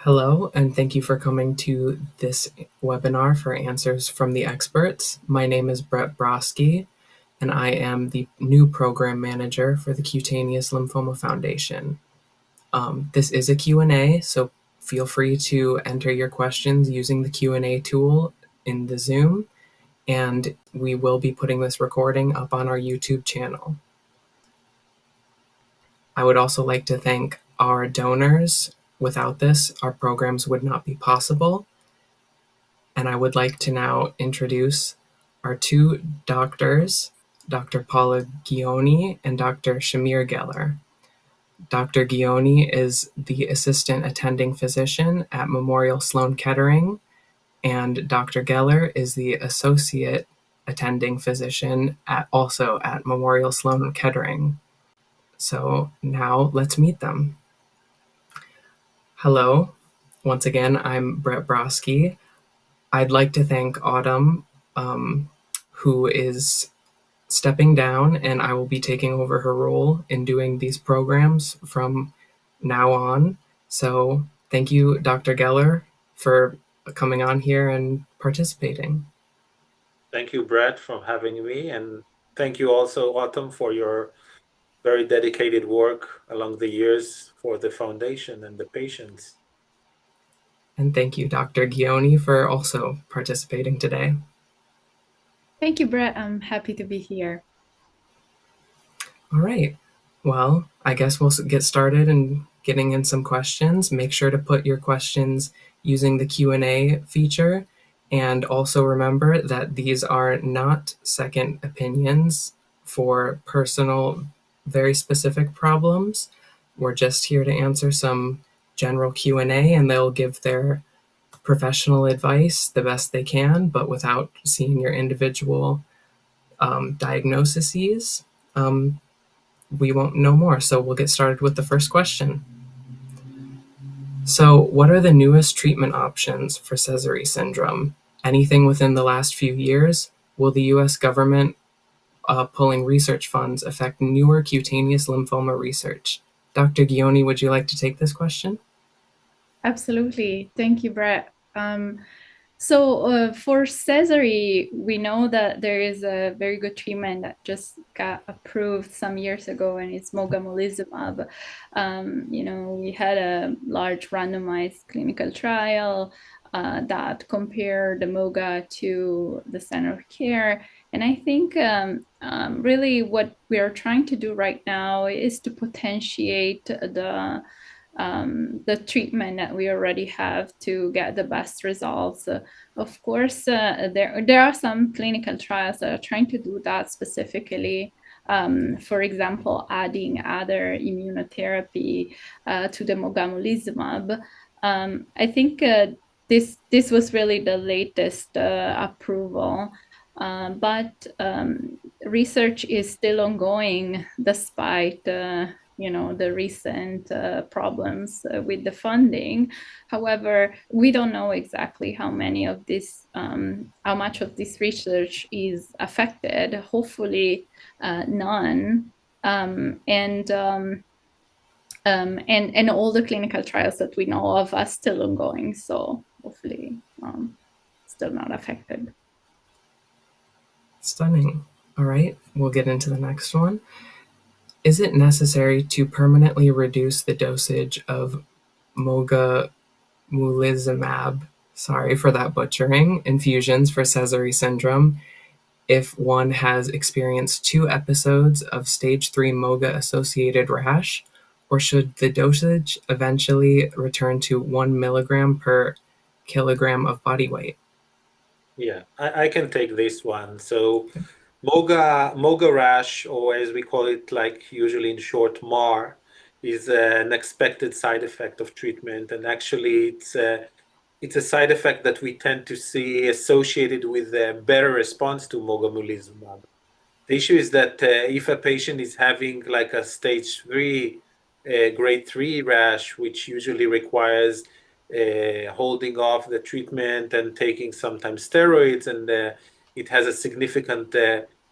Hello, and thank you for coming to this webinar for Answers from the Experts. My name is Brett Broski, and I am the new program manager for the Cutaneous Lymphoma Foundation. This is a Q&A, so feel free to enter your questions using the Q&A tool in the Zoom, and we will be putting this recording up on our YouTube channel. I would also like to thank our donors. Without this, our programs would not be possible. And I would like to now introduce our two doctors, Dr. Paola Ghione and Dr. Shamir Geller. Dr. Ghione is the assistant attending physician at Memorial Sloan Kettering, and Dr. Geller is the associate attending physician also at Memorial Sloan Kettering. So now let's meet them. Hello, once again, I'm Brett Broski. I'd like to thank Autumn, who is stepping down, and I will be taking over her role in doing these programs from now on. So thank you, Dr. Geller, for coming on here and participating. Thank you, Brett, for having me. And thank you also, Autumn, for your very dedicated work along the years for the foundation and the patients. And thank you, Dr. Ghione, for also participating today. Thank you, Brett. I'm happy to be here. All right. Well, I guess we'll get started and getting in some questions. Make sure to put your questions using the Q&A feature. And also remember that these are not second opinions for personal, very specific problems. We're just here to answer some general Q&A, and they'll give their professional advice the best they can, but without seeing your individual diagnoses. We won't know more. So we'll get started with the first question. So what are the newest treatment options for Sezary syndrome? Anything within the last few years? Will the US government pulling research funds affect newer cutaneous lymphoma research? Dr. Ghione, would you like to take this question? Absolutely. Thank you, Brett. So for Sezary, we know that there is a very good treatment that just got approved some years ago, and it's mogamulizumab. We had a large randomized clinical trial that compared the moga to the standard of care. And I think really what we are trying to do right now is to potentiate the treatment that we already have to get the best results. Of course, there are some clinical trials that are trying to do that specifically. For example, adding other immunotherapy to the mogamulizumab. I think this was really the latest approval. But research is still ongoing despite the recent problems with the funding. However, we don't know exactly how much of this research is affected. Hopefully, none. And all the clinical trials that we know of are still ongoing. So hopefully, still not affected. Stunning. All right, we'll get into the next one. Is it necessary to permanently reduce the dosage of mogamulizumab, sorry for that butchering, infusions for Sezary syndrome if one has experienced 2 episodes of stage 3 moga-associated rash, or should the dosage eventually return to 1 milligram per kilogram of body weight? Yeah, I can take this one. So moga rash, or as we call it, like usually in short, MAR, is an expected side effect of treatment. And actually, it's a side effect that we tend to see associated with a better response to mogamulizumab. The issue is that if a patient is having like a stage 3, grade 3 rash, which usually requires holding off the treatment and taking sometimes steroids, and it has a significant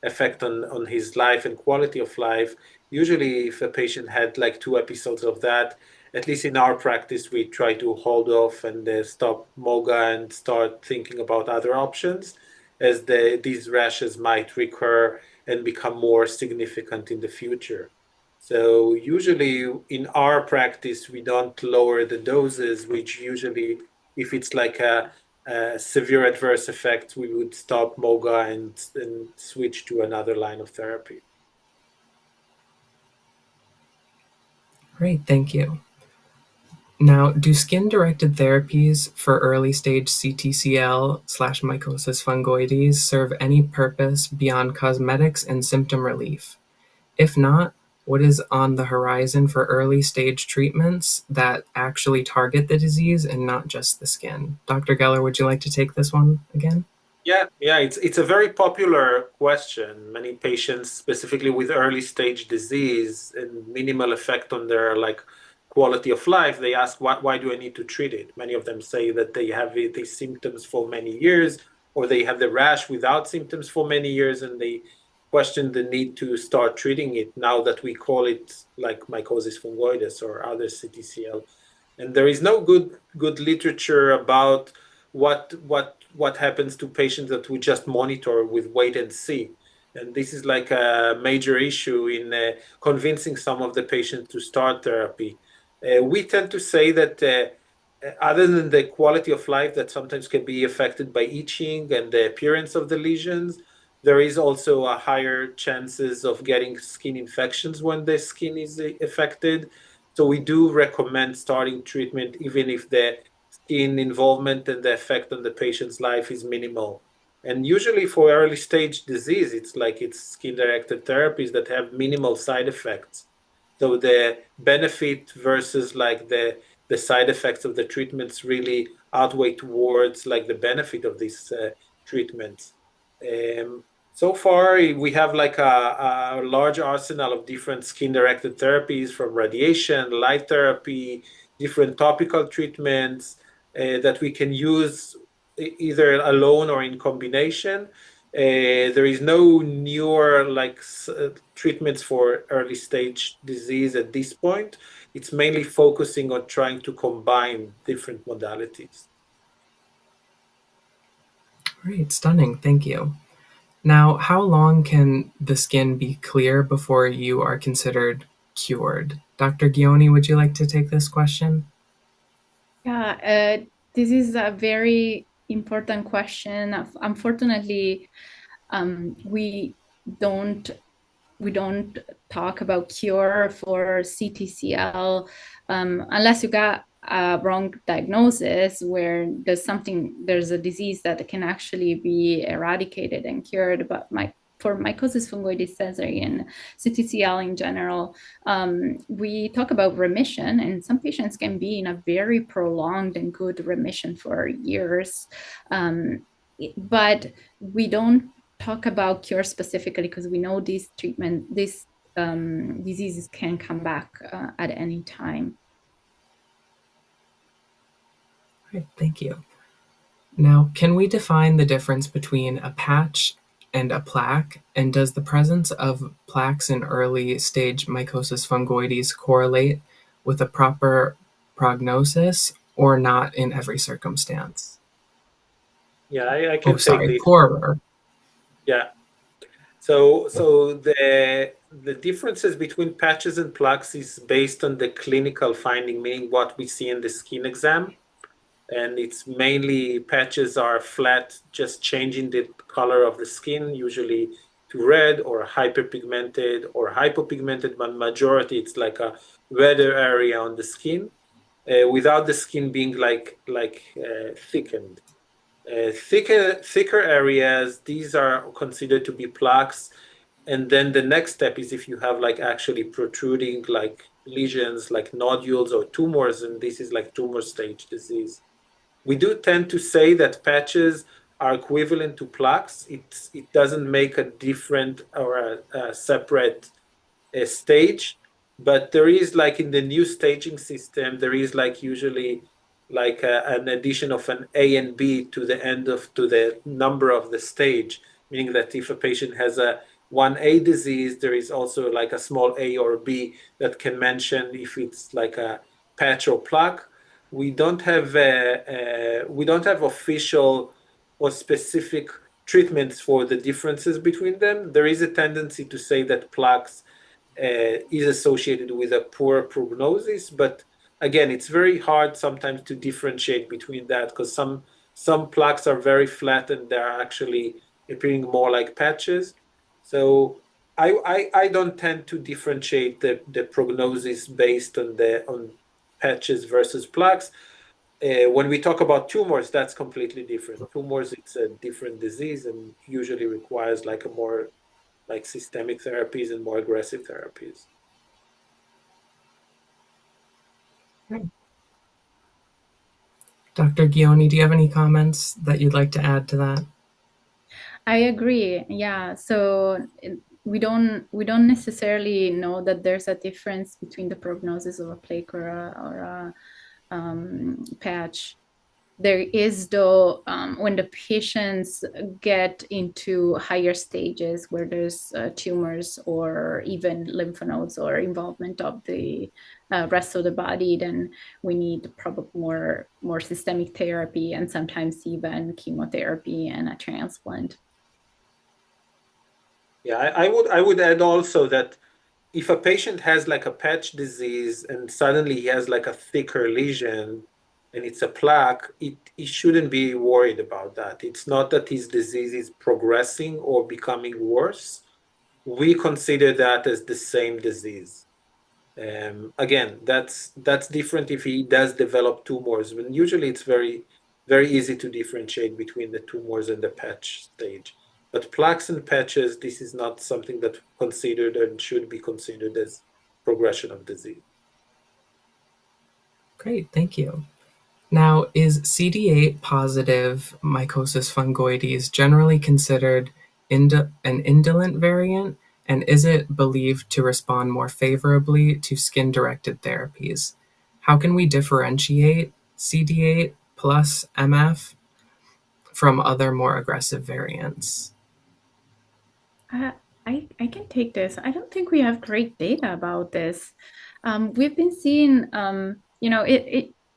effect on his life and quality of life, usually if a patient had like 2 episodes of that, at least in our practice, we try to hold off and stop moga and start thinking about other options, as these rashes might recur and become more significant in the future. So usually in our practice, we don't lower the doses, which usually, if it's like a severe adverse effect, we would stop moga and switch to another line of therapy. Great, thank you. Now, do skin-directed therapies for early-stage CTCL slash mycosis fungoides serve any purpose beyond cosmetics and symptom relief? If not, what is on the horizon for early-stage treatments that actually target the disease and not just the skin? Dr. Geller, would you like to take this one again? Yeah, it's a very popular question. Many patients, specifically with early stage disease and minimal effect on their like quality of life, they ask, why do I need to treat it? Many of them say that they have these symptoms for many years, or they have the rash without symptoms for many years, and they question the need to start treating it now that we call it like mycosis fungoides or other CTCL. And there is no good literature about what happens to patients that we just monitor with wait and see. And this is like a major issue in convincing some of the patients to start therapy. We tend to say that other than the quality of life that sometimes can be affected by itching and the appearance of the lesions, there is also a higher chances of getting skin infections when the skin is affected. So we do recommend starting treatment even if the skin involvement and the effect on the patient's life is minimal. And usually for early stage disease, it's skin-directed therapies that have minimal side effects. So the benefit versus like the side effects of the treatments really outweigh towards like the benefit of these treatments. So far, we have like a large arsenal of different skin-directed therapies, from radiation, light therapy, different topical treatments that we can use either alone or in combination. There is no newer like treatments for early stage disease at this point. It's mainly focusing on trying to combine different modalities. Great, stunning, thank you. Now, how long can the skin be clear before you are considered cured? Dr. Ghione, would you like to take this question? Yeah, this is a very important question. Unfortunately, we don't talk about cure for CTCL unless you got a wrong diagnosis where there's a disease that can actually be eradicated and cured. But for mycosis fungoides Sezary and CTCL in general, we talk about remission, and some patients can be in a very prolonged and good remission for years. But we don't talk about cure specifically because we know these diseases can come back at any time. Great, thank you. Now, can we define the difference between a patch and a plaque? And does the presence of plaques in early stage mycosis fungoides correlate with a proper prognosis or not in every circumstance? Yeah, I can take this. Poorer. Yeah. So the differences between patches and plaques is based on the clinical finding, meaning what we see in the skin exam. And it's mainly patches are flat, just changing the color of the skin, usually to red or hyperpigmented or hypopigmented, but majority it's like a redder area on the skin, without the skin being thickened. Thicker areas, these are considered to be plaques. And then the next step is if you have like actually protruding like lesions, like nodules or tumors, and this is like tumor stage disease. We do tend to say that patches are equivalent to plaques. It doesn't make a different or a separate stage, but there is like in the new staging system, there is like usually like an addition of an A and B to the end of to the number of the stage, meaning that if a patient has a 1A disease, there is also like a small a or b that can mention if it's like a patch or plaque. We don't have official or specific treatments for the differences between them. There is a tendency to say that plaques is associated with a poor prognosis, but again, it's very hard sometimes to differentiate between that because some plaques are very flat and they're actually appearing more like patches. So I don't tend to differentiate the prognosis based on patches versus plaques. When we talk about tumors, that's completely different. Tumors, it's a different disease and usually requires like a more like systemic therapies and more aggressive therapies. Dr. Ghione, do you have any comments that you'd like to add to that? I agree. Yeah. So we don't necessarily know that there's a difference between the prognosis of a plaque or a patch. There is, though, when the patients get into higher stages where there's tumors or even lymph nodes or involvement of the rest of the body, then we need probably more systemic therapy and sometimes even chemotherapy and a transplant. Yeah, I would add also that if a patient has like a patch disease and suddenly he has like a thicker lesion and it's a plaque, he shouldn't be worried about that. It's not that his disease is progressing or becoming worse. We consider that as the same disease. Again, that's different if he does develop tumors. When usually it's very, very easy to differentiate between the tumors and the patch stage. But plaques and patches, this is not something that considered and should be considered as progression of disease. Great, thank you. Now, is CD8 positive mycosis fungoides generally considered an indolent variant, and is it believed to respond more favorably to skin-directed therapies? How can we differentiate CD8 plus MF from other more aggressive variants? I can take this. I don't think we have great data about this. We've been seeing,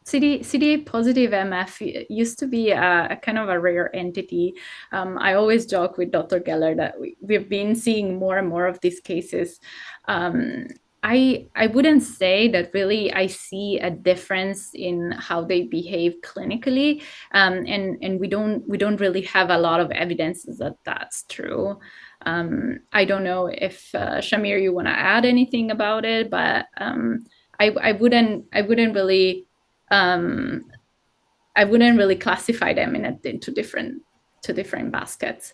CD8 positive MF used to be a kind of a rare entity. I always joke with Dr. Geller that we've been seeing more and more of these cases. I wouldn't say that really I see a difference in how they behave clinically, and we don't really have a lot of evidence that that's true. I don't know if Shamir, you want to add anything about it, but I wouldn't really classify them into different baskets.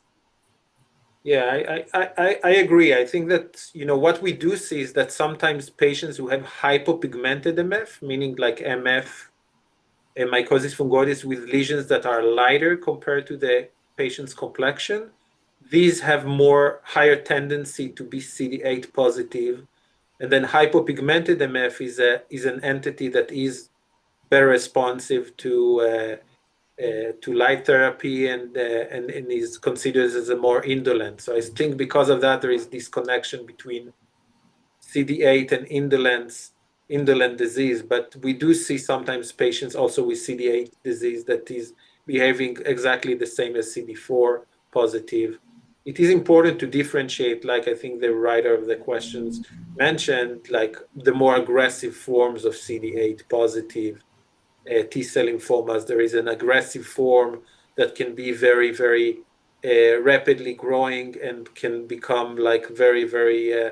Yeah, I agree. I think that, what we do see is that sometimes patients who have hypopigmented MF, meaning like MF and mycosis fungoides with lesions that are lighter compared to the patient's complexion, these have higher tendency to be CD8 positive. And then hypopigmented MF is an entity that is better responsive to light therapy and is considered as a more indolent. So I think because of that, there is this connection between CD8 and indolent disease. But we do see sometimes patients also with CD8 disease that is behaving exactly the same as CD4 positive. It is important to differentiate, like I think the writer of the questions mentioned, like the more aggressive forms of CD8 positive T-cell lymphomas. There is an aggressive form that can be very, very rapidly growing and can become like very, very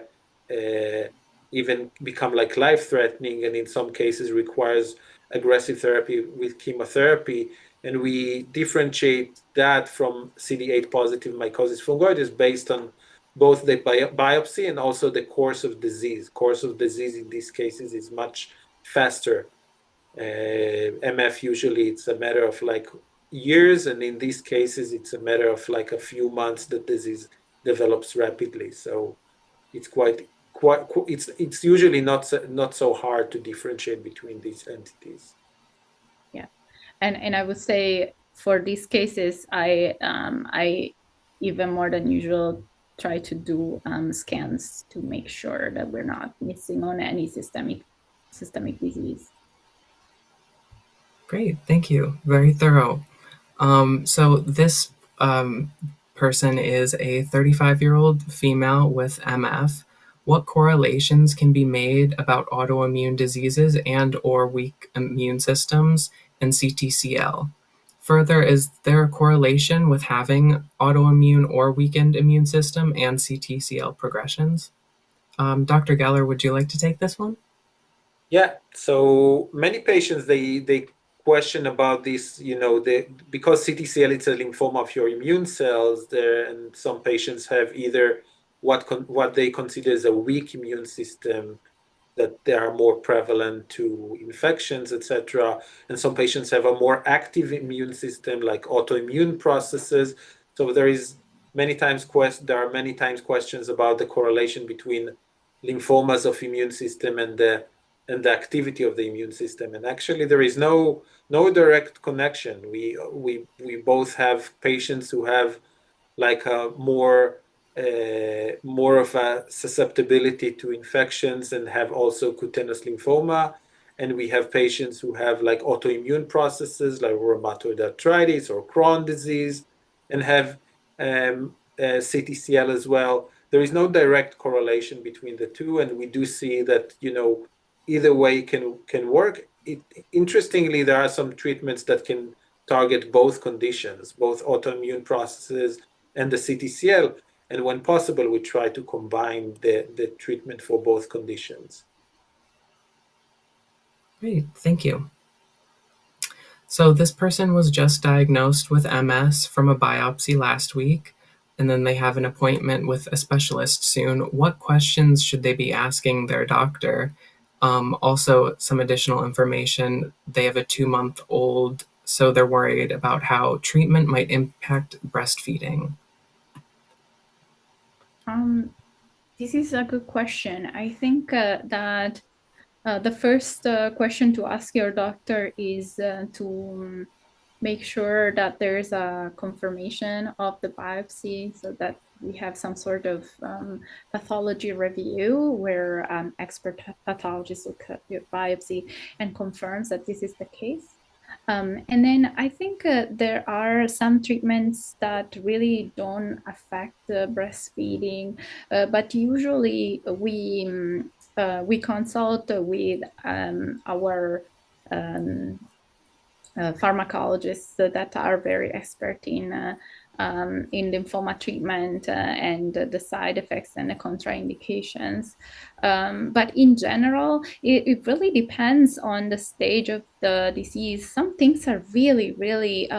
even become like life-threatening, and in some cases requires aggressive therapy with chemotherapy. And we differentiate that from CD8 positive mycosis fungoides based on both the biopsy and also the course of disease. Course of disease in these cases is much faster. MF usually it's a matter of like years, and in these cases it's a matter of like a few months that disease develops rapidly. So it's it's usually not so hard to differentiate between these entities. Yeah, and I would say for these cases, I even more than usual try to do scans to make sure that we're not missing on any systemic disease. Great, thank you. Very thorough. So this person is a 35-year-old female with MF. What correlations can be made about autoimmune diseases and or weak immune systems and CTCL? Further, is there a correlation with having autoimmune or weakened immune system and CTCL progressions? Dr. Geller, would you like to take this one? Yeah, so many patients, they question about this, because CTCL it's a lymphoma of your immune cells there, and some patients have either what they consider as a weak immune system, that they are more prevalent to infections, etc. And some patients have a more active immune system, like autoimmune processes. So there are many times questions about the correlation between lymphomas of immune system and the activity of the immune system. And actually, there is no direct connection. We both have patients who have like a more of a susceptibility to infections and have also cutaneous lymphoma. And we have patients who have like autoimmune processes like rheumatoid arthritis or Crohn's disease and have CTCL as well. There is no direct correlation between the two, and we do see that either way can work. Interestingly, there are some treatments that can target both conditions, both autoimmune processes and the CTCL. And when possible, we try to combine the treatment for both conditions. Great, thank you. So this person was just diagnosed with MS from a biopsy last week, and then they have an appointment with a specialist soon. What questions should they be asking their doctor? Also, some additional information. They have a 2-month-old, so they're worried about how treatment might impact breastfeeding. This is a good question. I think that the first question to ask your doctor is to make sure that there's a confirmation of the biopsy, so that we have some sort of pathology review where expert pathologists look at your biopsy and confirms that this is the case. And then I think there are some treatments that really don't affect breastfeeding, but usually we consult with our pharmacologists that are very expert in lymphoma treatment and the side effects and the contraindications. But in general, it really depends on the stage of the disease. Some things are really, really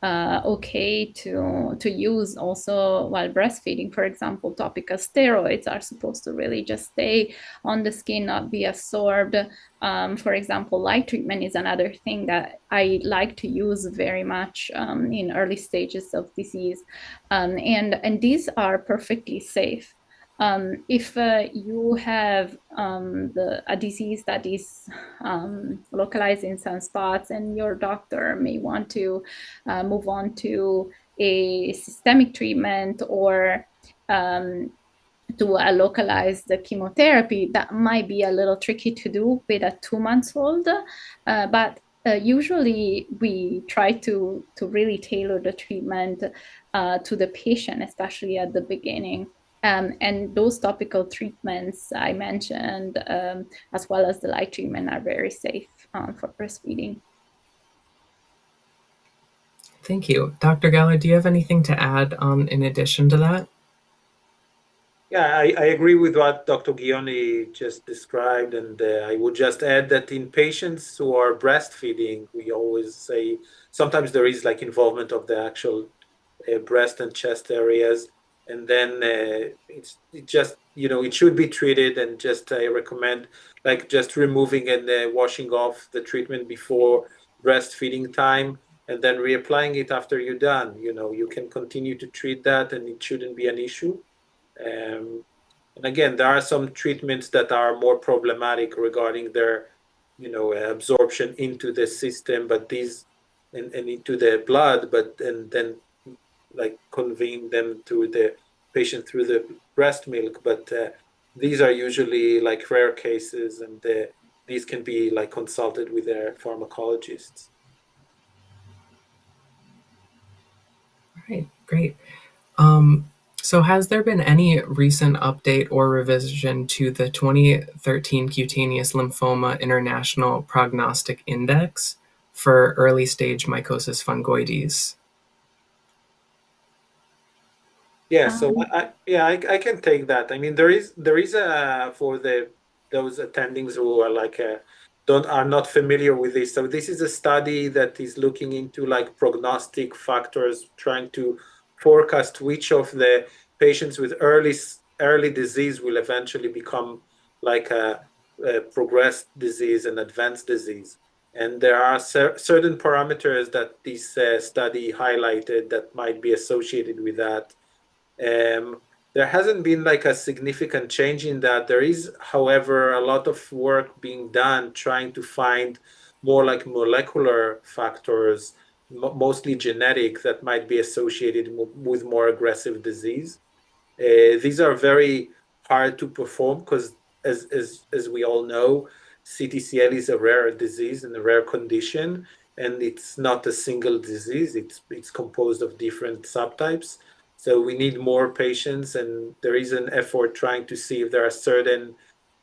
okay to use also while breastfeeding. For example, topical steroids are supposed to really just stay on the skin, not be absorbed. For example, light treatment is another thing that I like to use very much in early stages of disease. And these are perfectly safe. If you have a disease that is localized in some spots, and your doctor may want to move on to a systemic treatment or to a localized chemotherapy, that might be a little tricky to do with a 2-month-old. But usually we try to really tailor the treatment to the patient, especially at the beginning. And those topical treatments I mentioned, as well as the light treatment, are very safe for breastfeeding. Thank you. Dr. Geller, do you have anything to add in addition to that? Yeah, I agree with what Dr. Ghione just described, and I would just add that in patients who are breastfeeding, we always say sometimes there is like involvement of the actual breast and chest areas, and then it just it should be treated, and just I recommend like just removing and washing off the treatment before breastfeeding time, and then reapplying it after you're done. You can continue to treat that, and it shouldn't be an issue. And again, there are some treatments that are more problematic regarding their, absorption into the system, but these and into the blood, but and then like conveying them to the patient through the breast milk, but these are usually like rare cases, and these can be like consulted with their pharmacologists. All right, great. So has there been any recent update or revision to the 2013 Cutaneous Lymphoma International Prognostic Index for early stage mycosis fungoides? Yeah, so I can take that. I mean, there is a for those attendings who are like are not familiar with this. So this is a study that is looking into like prognostic factors, trying to forecast which of the patients with early disease will eventually become like a progressed disease and advanced disease. And there are certain parameters that this study highlighted that might be associated with that. There hasn't been like a significant change in that. There is, however, a lot of work being done trying to find more like molecular factors, mostly genetic, that might be associated with more aggressive disease. These are very hard to perform because, as we all know, CTCL is a rare disease and a rare condition, and it's not a single disease. It's composed of different subtypes. So we need more patients, and there is an effort trying to see if there are certain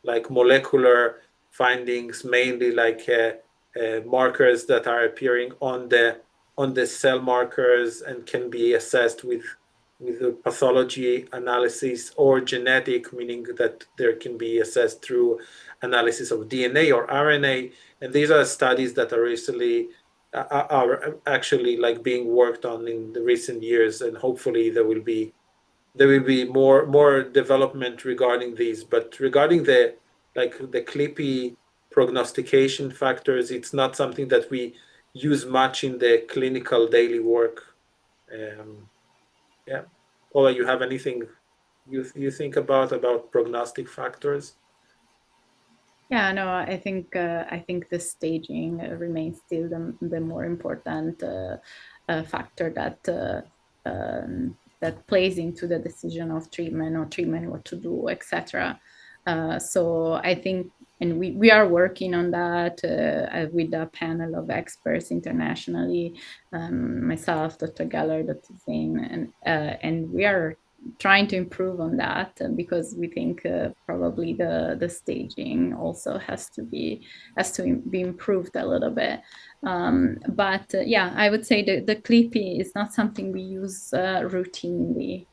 like molecular findings, mainly like markers that are appearing on the cell markers and can be assessed with the pathology analysis, or genetic, meaning that there can be assessed through analysis of DNA or RNA. And these are studies that are recently are actually like being worked on in the recent years, and hopefully there will be more development regarding these. But regarding the CLIPI prognostication factors, it's not something that we use much in the clinical daily work. Yeah. Paula, you have anything you think about prognostic factors? Yeah, no, I think the staging remains still the more important factor that plays into the decision of treatment, what to do, etc. So I think, and we are working on that with a panel of experts internationally, myself, Dr. Geller, Dr. Zane, and we are trying to improve on that, because we think probably the staging also has to be improved a little bit. But yeah, I would say the CLIPI is not something we use routinely.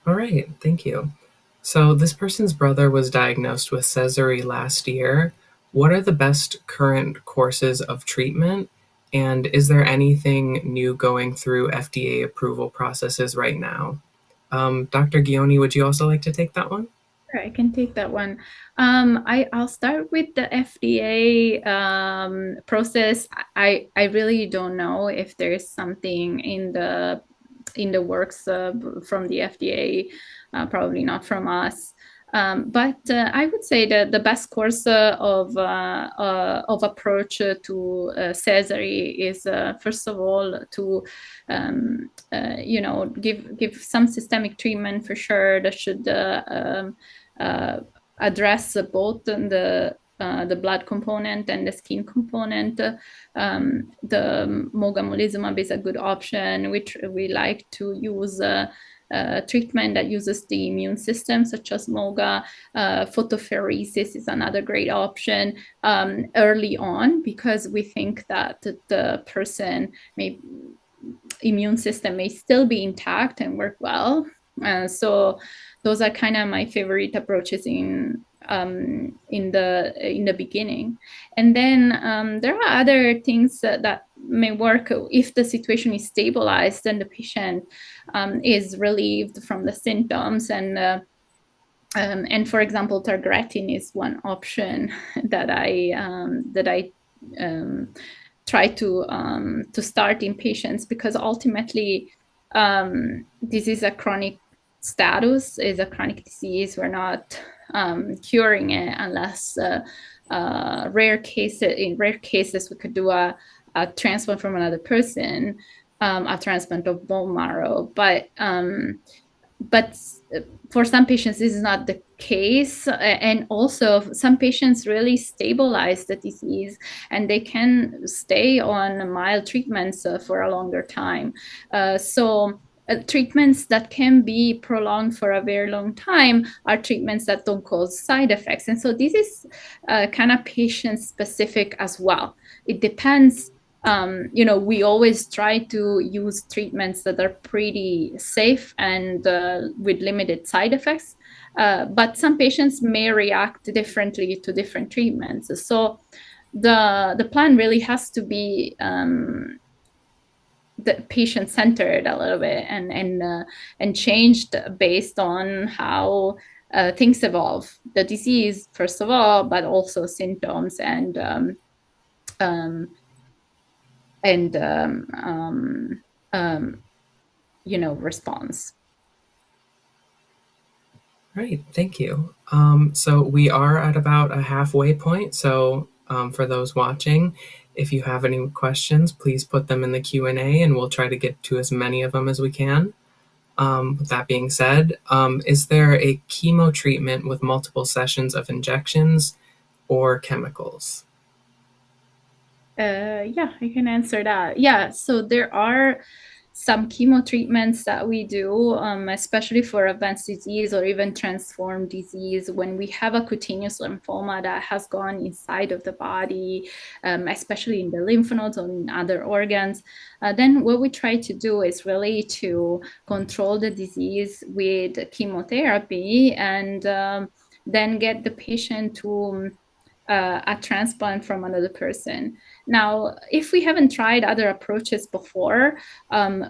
All right, thank you. So this person's brother was diagnosed with Sezary last year. What are the best current courses of treatment? And is there anything new going through FDA approval processes right now? Dr. Ghione, would you also like to take that one? Sure, I can take that one. I'll start with the FDA process. I really don't know if there is something in the works from the FDA, probably not from us. But I would say that the best course of approach to Sezary is first of all to give some systemic treatment for sure that should address both the blood component and the skin component. The mogamulizumab is a good option, which we like to use treatment that uses the immune system, such as moga. Photopheresis is another great option early on, because we think that the person immune system may still be intact and work well. So those are kind of my favorite approaches in the beginning. And then there are other things that may work if the situation is stabilized and the patient is relieved from the symptoms. And for example, targeting is one option that I try to start in patients, because ultimately this is a chronic status, is a chronic disease. We're not curing it unless in rare cases we could do a transplant from another person. a transplant of bone marrow. But for some patients, this is not the case. And also, some patients really stabilize the disease and they can stay on mild treatments for a longer time. Treatments that can be prolonged for a very long time are treatments that don't cause side effects. And so this is kind of patient specific as well. It depends. We always try to use treatments that are pretty safe and with limited side effects. But some patients may react differently to different treatments. So the plan really has to be the patient-centered a little bit and changed based on how things evolve. The disease, first of all, but also symptoms and response. Right, thank you. So we are at about a halfway point. So for those watching, if you have any questions, please put them in the Q&A and we'll try to get to as many of them as we can. With that being said, is there a chemo treatment with multiple sessions of injections or chemicals? Yeah, I can answer that. Yeah, so there are some chemo treatments that we do, especially for advanced disease or even transformed disease, when we have a cutaneous lymphoma that has gone inside of the body, especially in the lymph nodes or in other organs. Then what we try to do is really to control the disease with chemotherapy and then get the patient to a transplant from another person. Now, if we haven't tried other approaches before,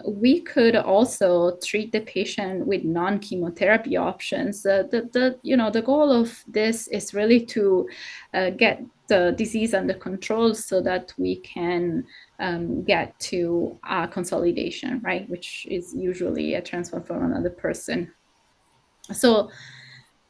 we could also treat the patient with non-chemotherapy options. The goal of this is really to get the disease under control so that we can get to consolidation, right? Which is usually a transplant from another person. So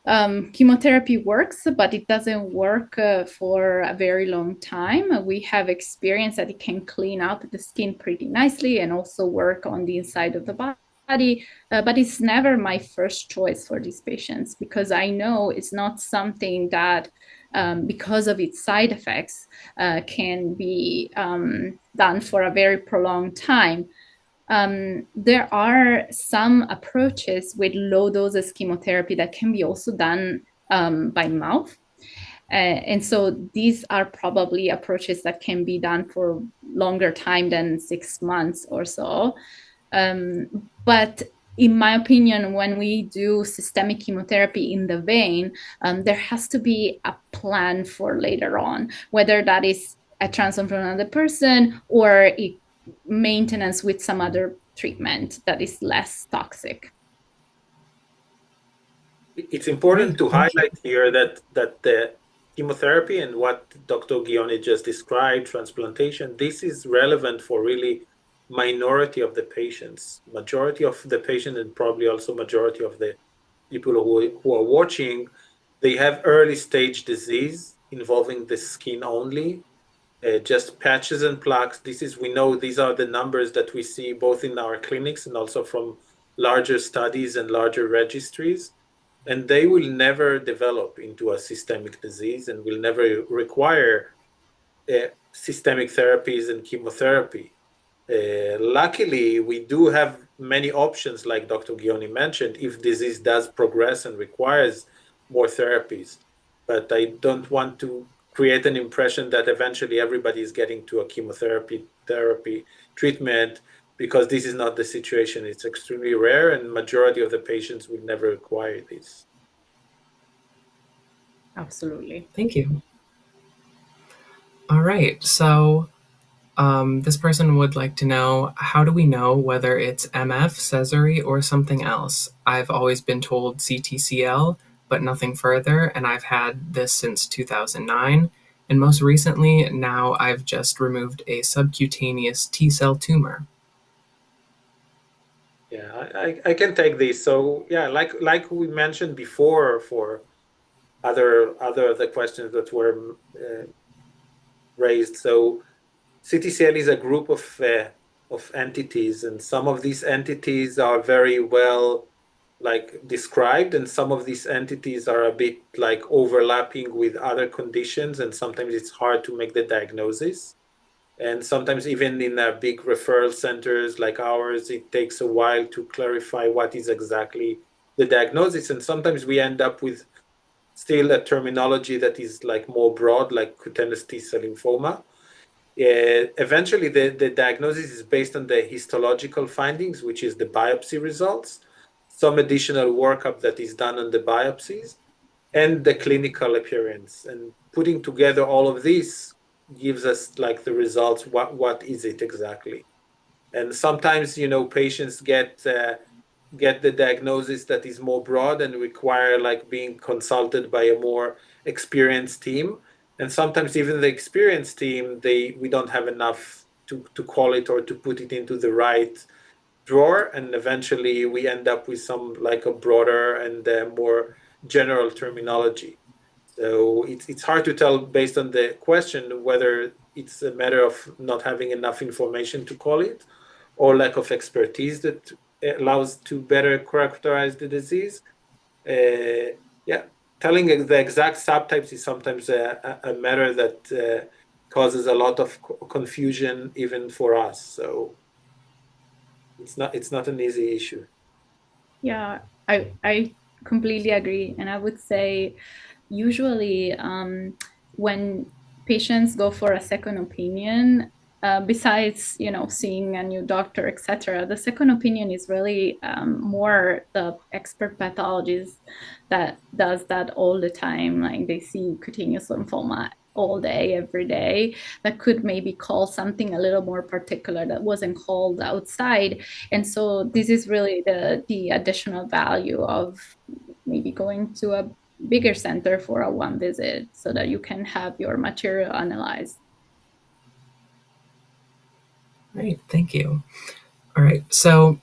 chemotherapy works, but it doesn't work for a very long time. We have experience that it can clean out the skin pretty nicely and also work on the inside of the body. But it's never my first choice for these patients because I know it's not something that, because of its side effects, can be done for a very prolonged time. There are some approaches with low doses chemotherapy that can be also done by mouth. And so these are probably approaches that can be done for longer time than 6 months or so. But in my opinion, when we do systemic chemotherapy in the vein, there has to be a plan for later on, whether that is a transplant from another person or maintenance with some other treatment that is less toxic. It's important to highlight here that the chemotherapy and what Dr. Ghione just described, transplantation, this is relevant for really minority of the patients. Majority of the patient and probably also majority of the people who are watching, they have early stage disease involving the skin only. Just patches and plaques. We know these are the numbers that we see both in our clinics and also from larger studies and larger registries. And they will never develop into a systemic disease and will never require systemic therapies and chemotherapy. Luckily, we do have many options, like Dr. Ghione mentioned, if disease does progress and requires more therapies. But I don't want to create an impression that eventually everybody is getting to a chemotherapy treatment, because this is not the situation. It's extremely rare, and majority of the patients will never require this. Absolutely. Thank you. All right, so this person would like to know, how do we know whether it's MF, Sezary, or something else? I've always been told CTCL, but nothing further, and I've had this since 2009. And most recently, now I've just removed a subcutaneous T-cell tumor. Yeah, I can take this. So yeah, like we mentioned before, for other the questions that were raised. So CTCL is a group of of entities, and some of these entities are very well described, and some of these entities are a bit overlapping with other conditions, and sometimes it's hard to make the diagnosis. And sometimes even in big referral centers like ours, it takes a while to clarify what is exactly the diagnosis. And sometimes we end up with still a terminology that is more broad, like cutaneous T-cell lymphoma. Eventually, the diagnosis is based on the histological findings, which is the biopsy results, some additional workup that is done on the biopsies, and the clinical appearance. And putting together all of this gives us the results. What is it exactly? And sometimes, patients get the diagnosis that is more broad and require being consulted by a more experienced team. And sometimes even the experienced team, we don't have enough to call it or to put it into the right drawer. And eventually we end up with some a broader and more general terminology. So it's hard to tell based on the question whether it's a matter of not having enough information to call it, or lack of expertise that allows to better characterize the disease. Yeah, telling the exact subtypes is sometimes a matter that causes a lot of confusion even for us. So it's not an easy issue. Yeah, I completely agree. And I would say usually when patients go for a second opinion, besides seeing a new doctor, etc., the second opinion is really more the expert pathologist that does that all the time. Like they see cutaneous lymphoma all day, every day, that could maybe call something a little more particular that wasn't called outside. And so this is really the additional value of maybe going to a bigger center for a one visit so that you can have your material analyzed. Right, thank you. All right, so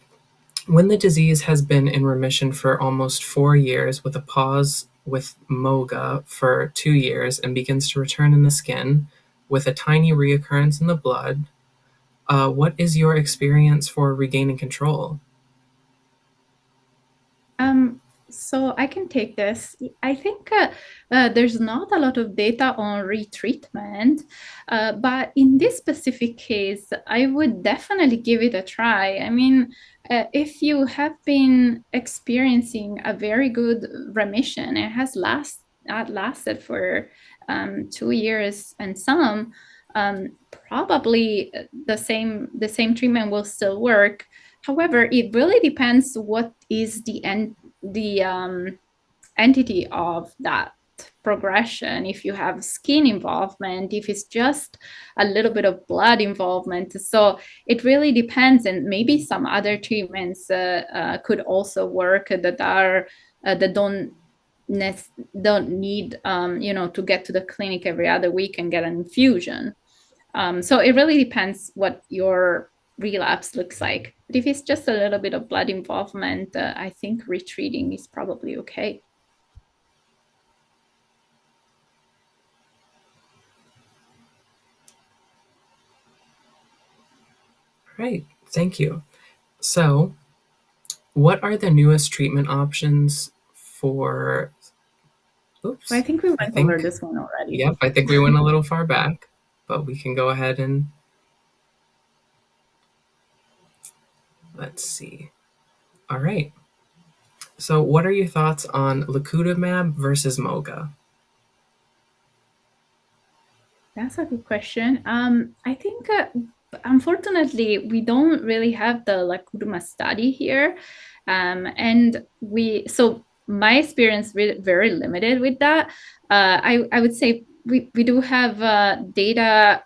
when the disease has been in remission for almost 4 years with a pause with MOGA for 2 years and begins to return in the skin with a tiny reoccurrence in the blood, what is your experience for regaining control? So I can take this. I think there's not a lot of data on retreatment, but in this specific case, I would definitely give it a try. I mean, if you have been experiencing a very good remission, it has lasted for 2 years and some, probably the same treatment will still work. However, it really depends what is the entity of that progression. If you have skin involvement, if it's just a little bit of blood involvement. So it really depends, and maybe some other treatments could also work that are that don't need to get to the clinic every other week and get an infusion. So it really depends what your relapse looks like. But if it's just a little bit of blood involvement, I think retreating is probably okay. Right, thank you. So, what are the newest treatment options for? Oops. I think we went over this one already. Yep, I think we went a little far back, but we can go ahead and let's see. All right. So, what are your thoughts on lacutamab versus moga? That's a good question. I think unfortunately we don't really have the lacutamab study here, and so my experience very limited with that. I would say we do have data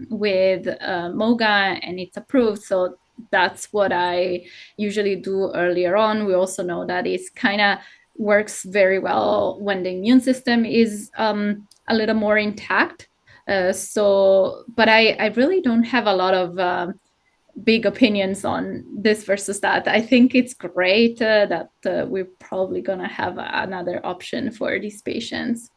with moga, and it's approved, so that's what I usually do earlier on. We also know that it's kind of works very well when the immune system is a little more intact. But I really don't have a lot of big opinions on this versus that. I think it's great that we're probably going to have another option for these patients.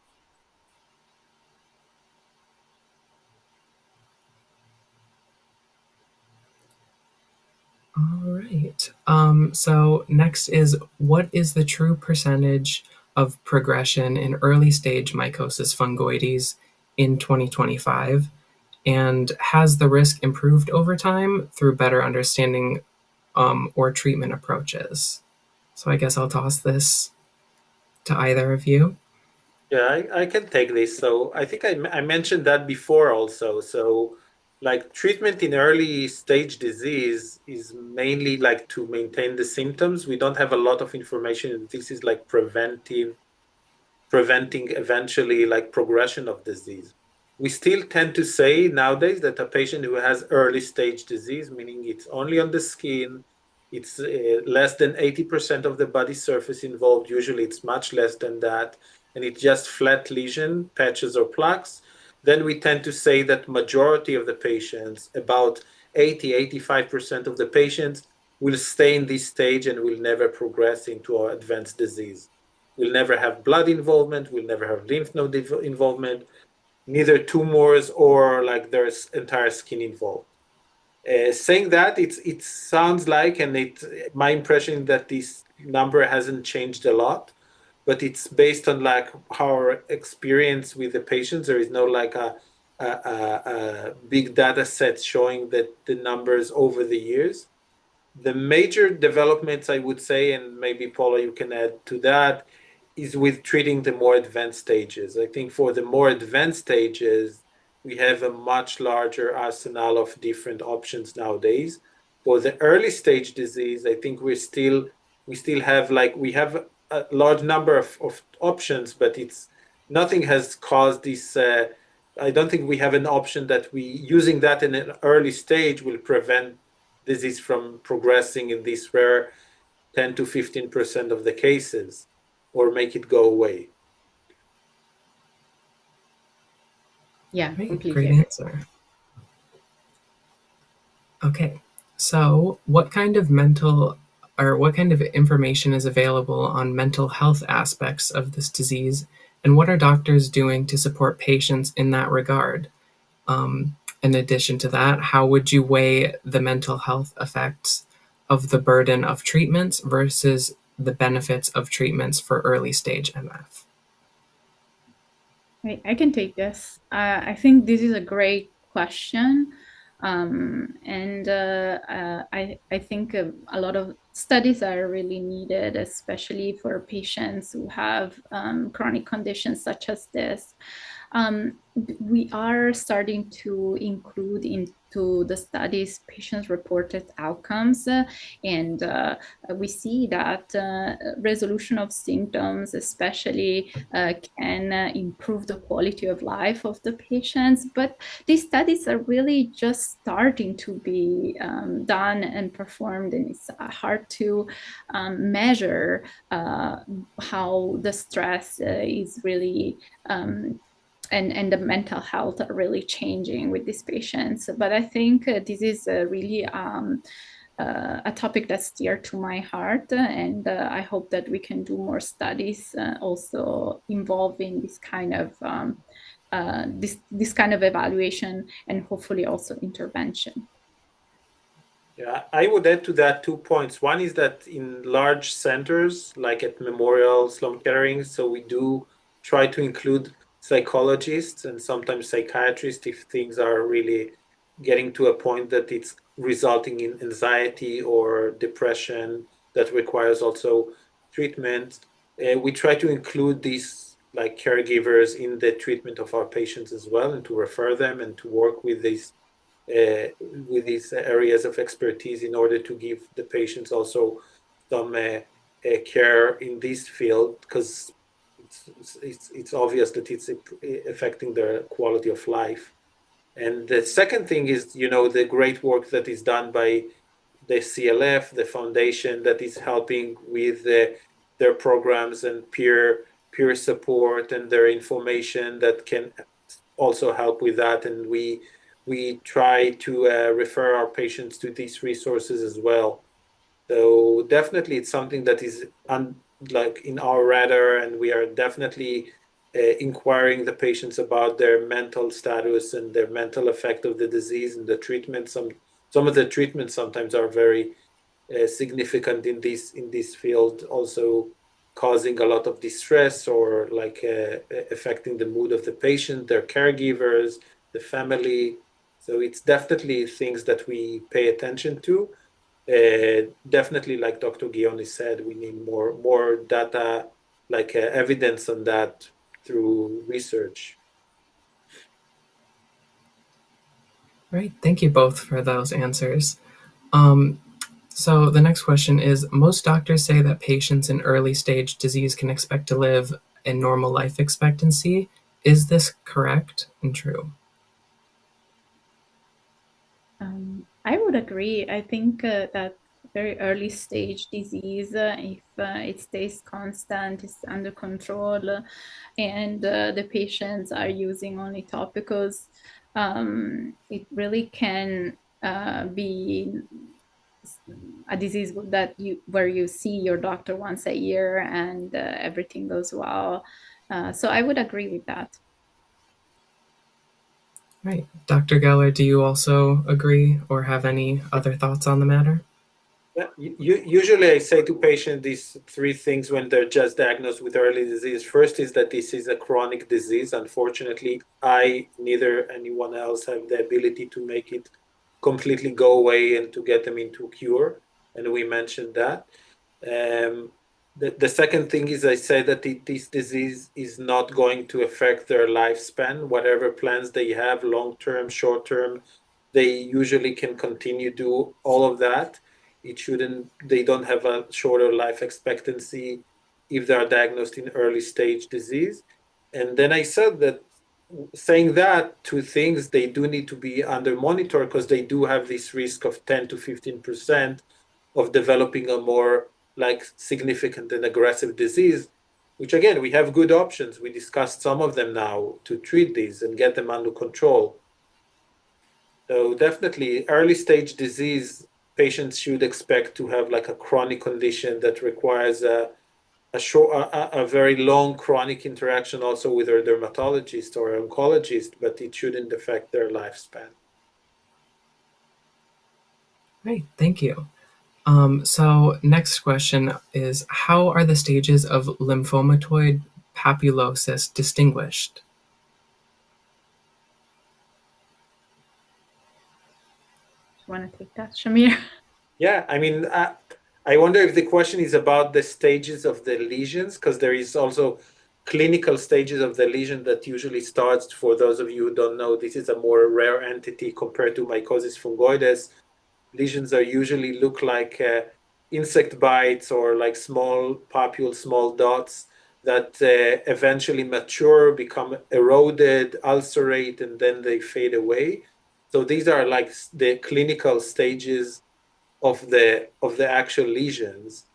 right. So next is, what is the true percentage of progression in early stage mycosis fungoides in 2025? And has the risk improved over time through better understanding or treatment approaches? So I guess I'll toss this to either of you. Yeah, I can take this. So I think I mentioned that before also. So like treatment in early stage disease is mainly like to maintain the symptoms. We don't have a lot of information. This is like preventing eventually like progression of disease. We still tend to say nowadays that a patient who has early stage disease, meaning it's only on the skin, it's less than 80% of the body surface involved. Usually it's much less than that. And it's just flat lesion, patches or plaques. Then we tend to say that majority of the patients, about 85% of the patients will stay in this stage and will never progress into advanced disease. We'll never have blood involvement. We'll never have lymph node involvement, neither tumors or like there's entire skin involved. Saying that, it sounds like, and my impression that this number hasn't changed a lot, but it's based on like our experience with the patients. There is no like a big data set showing that the numbers over the years. The major developments, I would say, and maybe Paula, you can add to that, is with treating the more advanced stages. I think for the more advanced stages, we have a much larger arsenal of different options nowadays. For the early stage disease, I think we still have like we have a large number of options, but nothing has caused this. I don't think we have an option that we using that in an early stage will prevent disease from progressing in this rare 10 to 15% of the cases or make it go away. Yeah, Great, completely. great answer. Okay, so what kind of information is available on mental health aspects of this disease, and what are doctors doing to support patients in that regard? In addition to that, how would you weigh the mental health effects of the burden of treatments versus the benefits of treatments for early stage MF? I can take this. I think this is a great question. I think a lot of studies are really needed, especially for patients who have chronic conditions such as this. We are starting to include into the studies patients' reported outcomes, and we see that resolution of symptoms especially can improve the quality of life of the patients. But these studies are really just starting to be done and performed, and it's hard to measure how the stress is really and the mental health are really changing with these patients. But I think this is really a topic that's dear to my heart, and I hope that we can do more studies also involving this kind of this kind of evaluation and hopefully also intervention. Yeah, I would add to that 2 points. One is that in large centers like at Memorial Sloan Kettering, so we do try to include psychologists and sometimes psychiatrists if things are really getting to a point that it's resulting in anxiety or depression that requires also treatment. We try to include these like caregivers in the treatment of our patients as well, and to refer them and to work with these areas of expertise in order to give the patients also some care in this field, because it's obvious that it's affecting their quality of life. And the second thing is, the great work that is done by the CLF, the foundation that is helping with their programs and peer support and their information that can also help with that. And we try to refer our patients to these resources as well. So definitely it's something that is like in our radar, and we are definitely inquiring the patients about their mental status and their mental effect of the disease and the treatment. Some of the treatments sometimes are very significant in this field, also causing a lot of distress or like affecting the mood of the patient, their caregivers, the family. So it's definitely things that we pay attention to. Definitely, like Dr. Ghione said, we need more data, like evidence on that through research. Right. Thank you both for those answers. So the next question is, most doctors say that patients in early stage disease can expect to live a normal life expectancy. Is this correct and true? I would agree. I think that very early stage disease, if it stays constant, is under control, and the patients are using only topicals, it really can be a disease that where you see your doctor once a year and everything goes well. So I would agree with that. Right. Dr. Geller, do you also agree or have any other thoughts on the matter? Yeah, usually I say to patients these three things when they're just diagnosed with early disease. First is that this is a chronic disease. Unfortunately, neither anyone else have the ability to make it completely go away and to get them into cure. And we mentioned that. The second thing is I say that this disease is not going to affect their lifespan. Whatever plans they have, long-term, short-term, they usually can continue do all of that. They don't have a shorter life expectancy if they are diagnosed in early stage disease. And then I said that saying that, two things, they do need to be under monitor because they do have this risk of 10 to 15% of developing a more like significant and aggressive disease, which again, we have good options. We discussed some of them now to treat these and get them under control. So definitely early stage disease, patients should expect to have like a chronic condition that requires a very long chronic interaction also with a dermatologist or oncologist, but it shouldn't affect their lifespan. Right. Thank you. So next question is, how are the stages of lymphomatoid papulosis distinguished? Want to take that, Shamir? Yeah, I mean, I wonder if the question is about the stages of the lesions, because there is also clinical stages of the lesion that usually starts, for those of you who don't know, this is a more rare entity compared to mycosis fungoides. Lesions are usually look like insect bites or like small papules, small dots that eventually mature, become eroded, ulcerate, and then they fade away. So these are like the clinical stages of the actual lesions.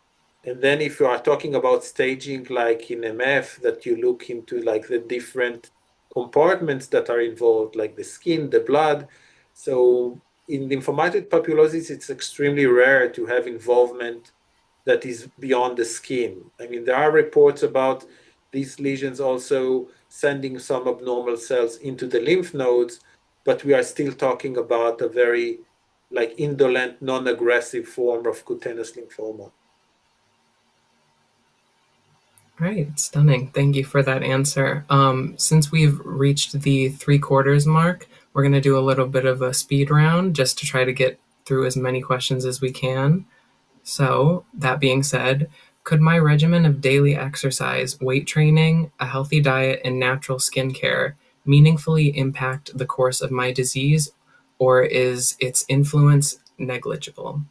And then if you are talking about staging like in MF, that you look into like the different compartments that are involved, like the skin, the blood. So in lymphomatid papulosis, it's extremely rare to have involvement that is beyond the skin. I mean, there are reports about these lesions also sending some abnormal cells into the lymph nodes, but we are still talking about a very like indolent, non-aggressive form of cutaneous lymphoma. Right, stunning. Thank you for that answer. Since we've reached the 3/4 mark, we're going to do a little bit of a speed round just to try to get through as many questions as we can. So, that being said, could my regimen of daily exercise, weight training, a healthy diet, and natural skincare meaningfully impact the course of my disease, or is its influence negligible?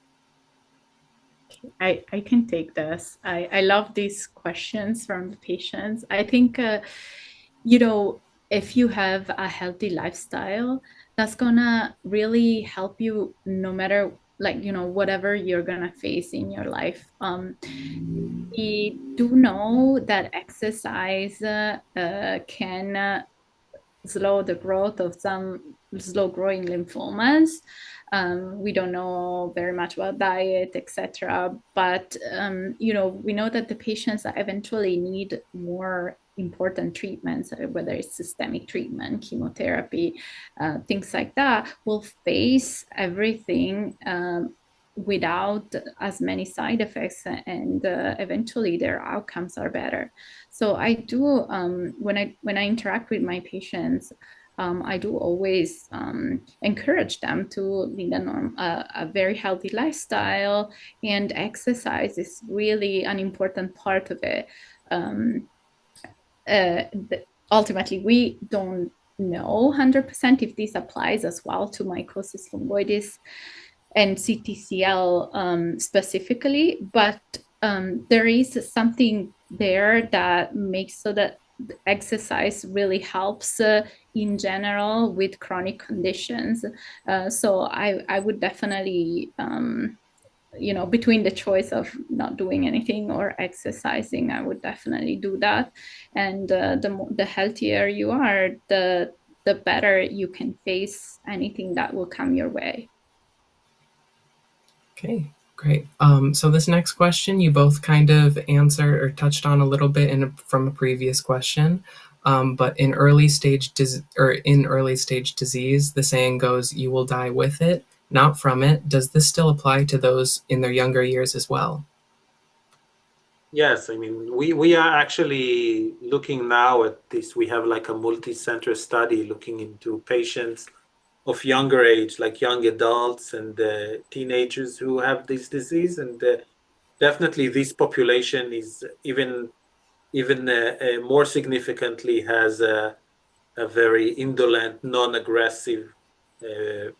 I can take this. I love these questions from the patients. I think, if you have a healthy lifestyle, that's gonna really help you no matter whatever you're gonna face in your life. We do know that exercise can slow the growth of some slow growing lymphomas. We don't know very much about diet, etc. But we know that the patients that eventually need more important treatments, whether it's systemic treatment, chemotherapy, things like that, will face everything without as many side effects, and eventually their outcomes are better. So I do, when I interact with my patients, I do always encourage them to lead a very healthy lifestyle, and exercise is really an important part of it. Ultimately, we don't know 100% if this applies as well to mycosis fungoides and CTCL specifically, but there is something there that makes so that exercise really helps in general with chronic conditions. So I would definitely, between the choice of not doing anything or exercising, I would definitely do that. And the healthier you are, the better you can face anything that will come your way. Okay, great. So this next question, you both kind of answered or touched on a little bit from a previous question. But in early stage disease, the saying goes, "You will die with it, not from it." Does this still apply to those in their younger years as well? Yes, I mean, we are actually looking now at this. We have like a multi-center study looking into patients of younger age, like young adults and teenagers who have this disease. And definitely this population is even more significantly has a very indolent, non-aggressive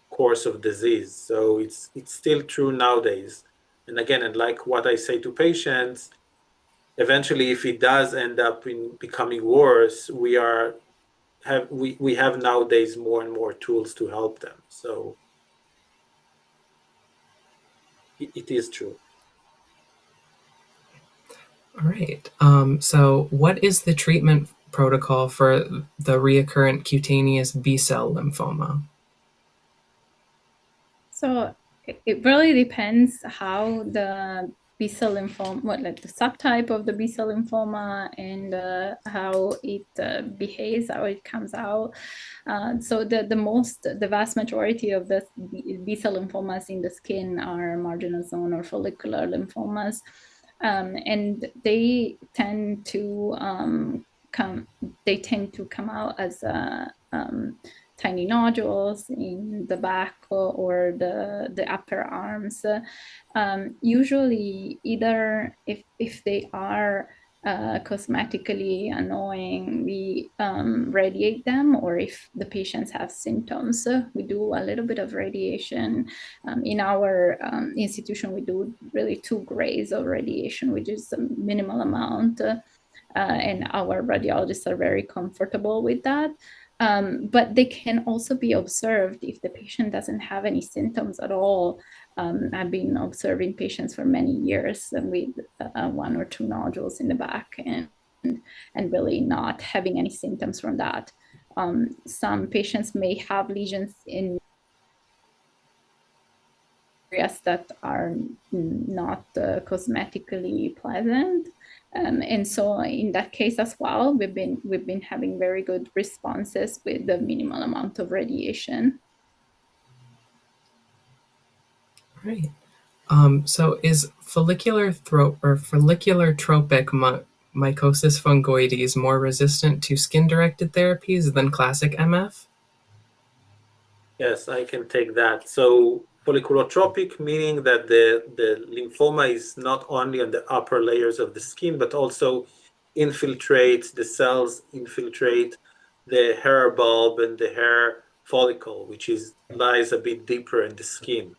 course of disease. So it's still true nowadays. And again, and like what I say to patients, eventually, if it does end up in becoming worse, we have nowadays more and more tools to help them. So it is true. All right. So what is the treatment protocol for the recurrent cutaneous B-cell lymphoma? So it really depends how the B-cell lymphoma, like the subtype of the B-cell lymphoma, and how it behaves, how it comes out. So the vast majority of the B-cell lymphomas in the skin are marginal zone or follicular lymphomas, and they tend to come out as tiny nodules in the back or the upper arms. Usually, either if they are cosmetically annoying, we radiate them, or if the patients have symptoms, we do a little bit of radiation. In our institution, we do really 2 grays of radiation, which is a minimal amount. And our radiologists are very comfortable with that. But they can also be observed if the patient doesn't have any symptoms at all. I've been observing patients for many years with 1 or 2 nodules in the back and really not having any symptoms from that. Some patients may have lesions in areas that are not cosmetically pleasant. And so in that case as well, we've been having very good responses with the minimal amount of radiation. Right. So is follicular tropic mycosis fungoides more resistant to skin-directed therapies than classic MF? Yes, I can take that. So folliculotropic, meaning that the lymphoma is not only on the upper layers of the skin, but also the cells infiltrate the hair bulb and the hair follicle, which lies a bit deeper in the skin.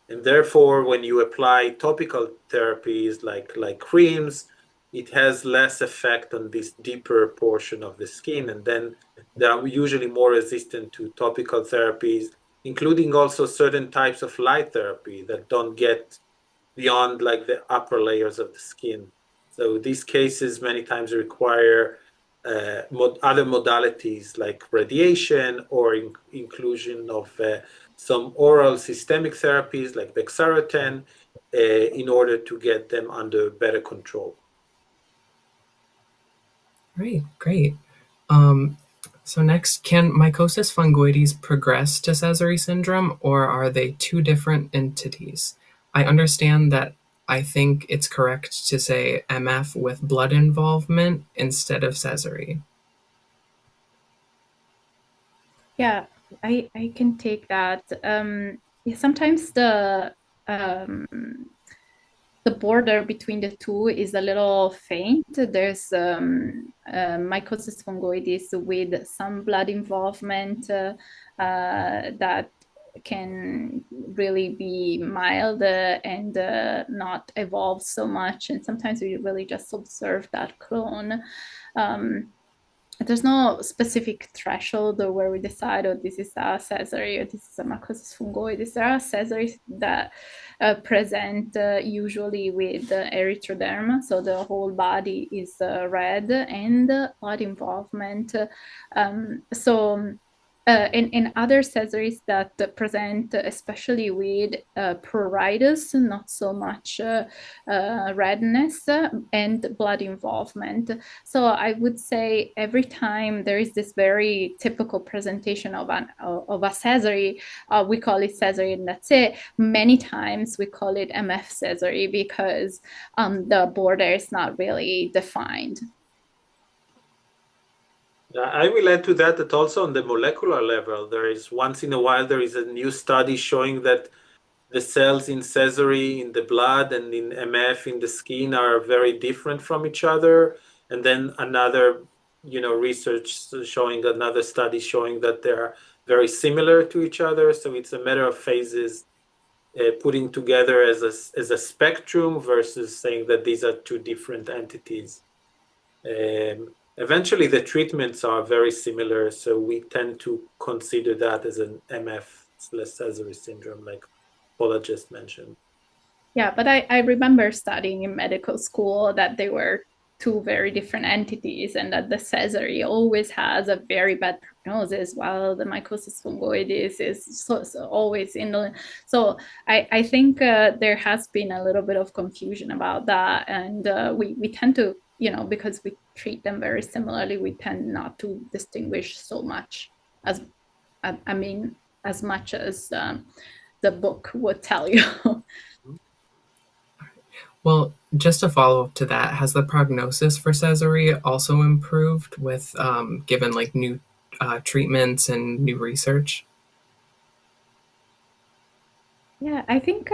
And therefore, when you apply topical therapies like creams, it has less effect on this deeper portion of the skin. And then they are usually more resistant to topical therapies, including also certain types of light therapy that don't get beyond like the upper layers of the skin. So these cases many times require other modalities like radiation or inclusion of some oral systemic therapies like bexarotene in order to get them under better control. Right, great. So next, can mycosis fungoides progress to Sezary syndrome, or are they 2 different entities? I understand that I think it's correct to say MF with blood involvement instead of Sezary. Yeah, I can take that. Sometimes the border between the two is a little faint. There's mycosis fungoides with some blood involvement that can really be mild and not evolve so much. And sometimes we really just observe that clone. There's no specific threshold where we decide, oh, this is a Sezary or this is a mycosis fungoides. There are Sezaries that present usually with erythroderma, so the whole body is red and blood involvement. In other Cesaries that present especially with pruritus, not so much redness and blood involvement. So I would say every time there is this very typical presentation of a Sezary, we call it Sezary and that's it. Many times we call it MF Sezary because the border is not really defined. I will add to that that also on the molecular level, there is once in a while there is a new study showing that the cells in Sezary in the blood and in MF in the skin are very different from each other. And then another, research showing another study showing that they are very similar to each other. So it's a matter of phases, putting together as a spectrum versus saying that these are two different entities. Eventually, the treatments are very similar, so we tend to consider that as an MF/Sezary syndrome, like Paola just mentioned. Yeah, but I remember studying in medical school that they were two very different entities and that the Sezary always has a very bad prognosis while the mycosis fungoides is so always indolent. So I think there has been a little bit of confusion about that, and we tend to, because we treat them very similarly, we tend not to distinguish so much as much as the book would tell you. Well, just a follow-up to that, has the prognosis for Sezary also improved with given like new treatments and new research? Yeah, I think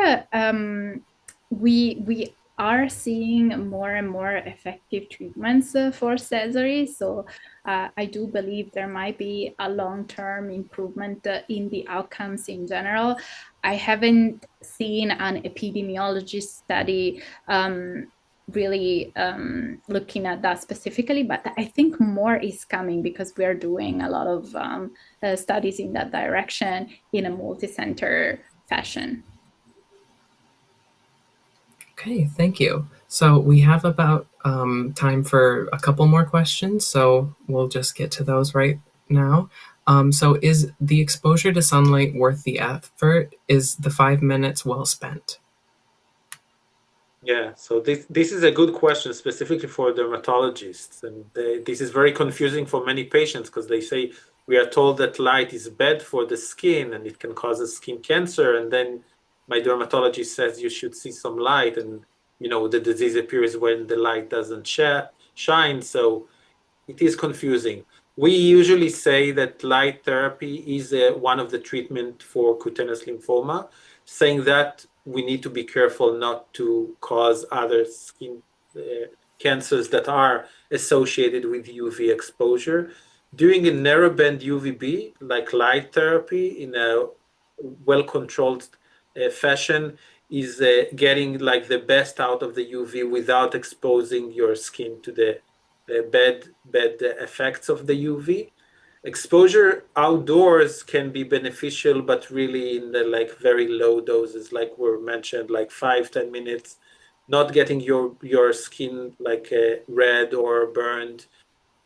we are seeing more and more effective treatments for Sezary. So I do believe there might be a long-term improvement in the outcomes in general. I haven't seen an epidemiology study really looking at that specifically, but I think more is coming because we are doing a lot of studies in that direction in a multi-center fashion. Okay, thank you. So we have about time for a couple more questions, so we'll just get to those right now. So is the exposure to sunlight worth the effort? Is the 5 minutes well spent? Yeah, so this is a good question specifically for dermatologists, and this is very confusing for many patients because they say we are told that light is bad for the skin and it can cause a skin cancer, and then my dermatologist says you should see some light, and the disease appears when the light doesn't shine. So it is confusing. We usually say that light therapy is one of the treatment for cutaneous lymphoma, saying that we need to be careful not to cause other skin cancers that are associated with UV exposure. Doing a narrowband UVB, like light therapy, in a well-controlled fashion, is getting like the best out of the UV without exposing your skin to the bad effects of the UV. Exposure outdoors can be beneficial, but really in the like very low doses, like were mentioned, like 5-10 minutes, not getting your skin like red or burned.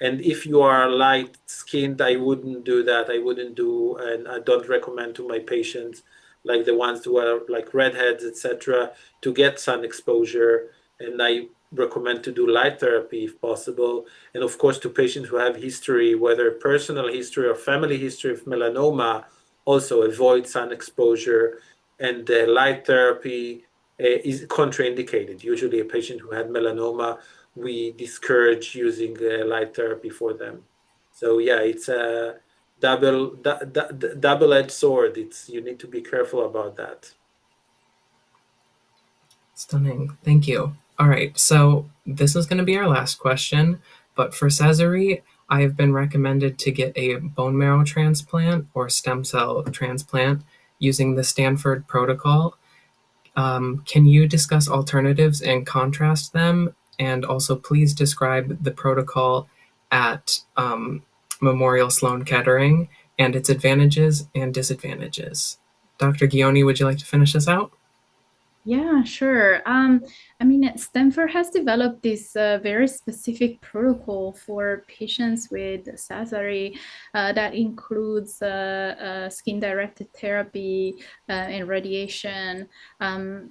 And if you are light skinned, I wouldn't do that. I wouldn't do, and I don't recommend to my patients, like the ones who are like redheads, etc., to get sun exposure. And I recommend to do light therapy if possible. And of course, to patients who have history, whether personal history or family history of melanoma, also avoid sun exposure. And light therapy is contraindicated. Usually a patient who had melanoma, we discourage using light therapy for them. So yeah, it's a double-edged sword. You need to be careful about that. Stunning. Thank you. All right, so this is going to be our last question, but for Sezary, I have been recommended to get a bone marrow transplant or stem cell transplant using the Stanford Protocol. Can you discuss alternatives and contrast them? And also, please describe the protocol at Memorial Sloan Kettering and its advantages and disadvantages. Dr. Ghione, would you like to finish this out? Yeah, sure. I mean, Stanford has developed this very specific protocol for patients with Sezary that includes skin-directed therapy and radiation,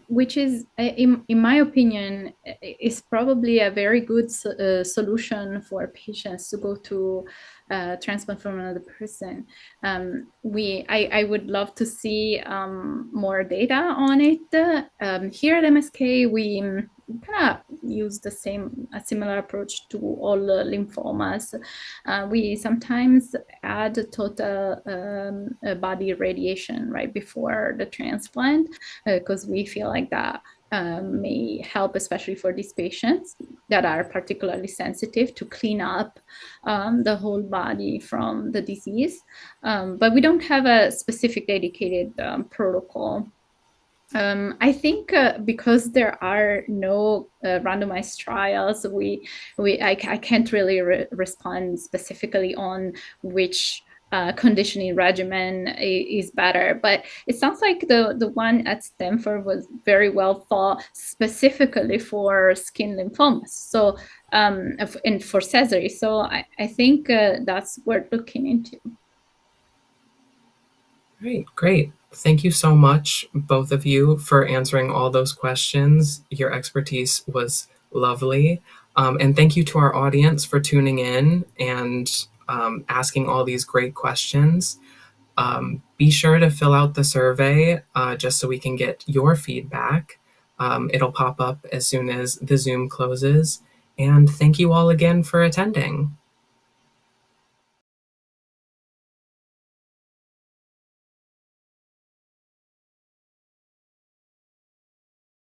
which is, in my opinion, is probably a very good solution for patients to go to transplant from another person. I would love to see more data on it. Here at MSK, we kind of use a similar approach to all lymphomas. We sometimes add total body radiation right before the transplant because we feel like that may help, especially for these patients that are particularly sensitive, to clean up the whole body from the disease. But we don't have a specific dedicated protocol. I think because there are no randomized trials, I can't really respond specifically on which conditioning regimen is better. But it sounds like the one at Stanford was very well thought specifically for skin lymphomas. So and for Sezary. So I think that's worth looking into. Great. Thank you so much, both of you, for answering all those questions. Your expertise was lovely. And thank you to our audience for tuning in and asking all these great questions. Be sure to fill out the survey just so we can get your feedback. It'll pop up as soon as the Zoom closes. And thank you all again for attending.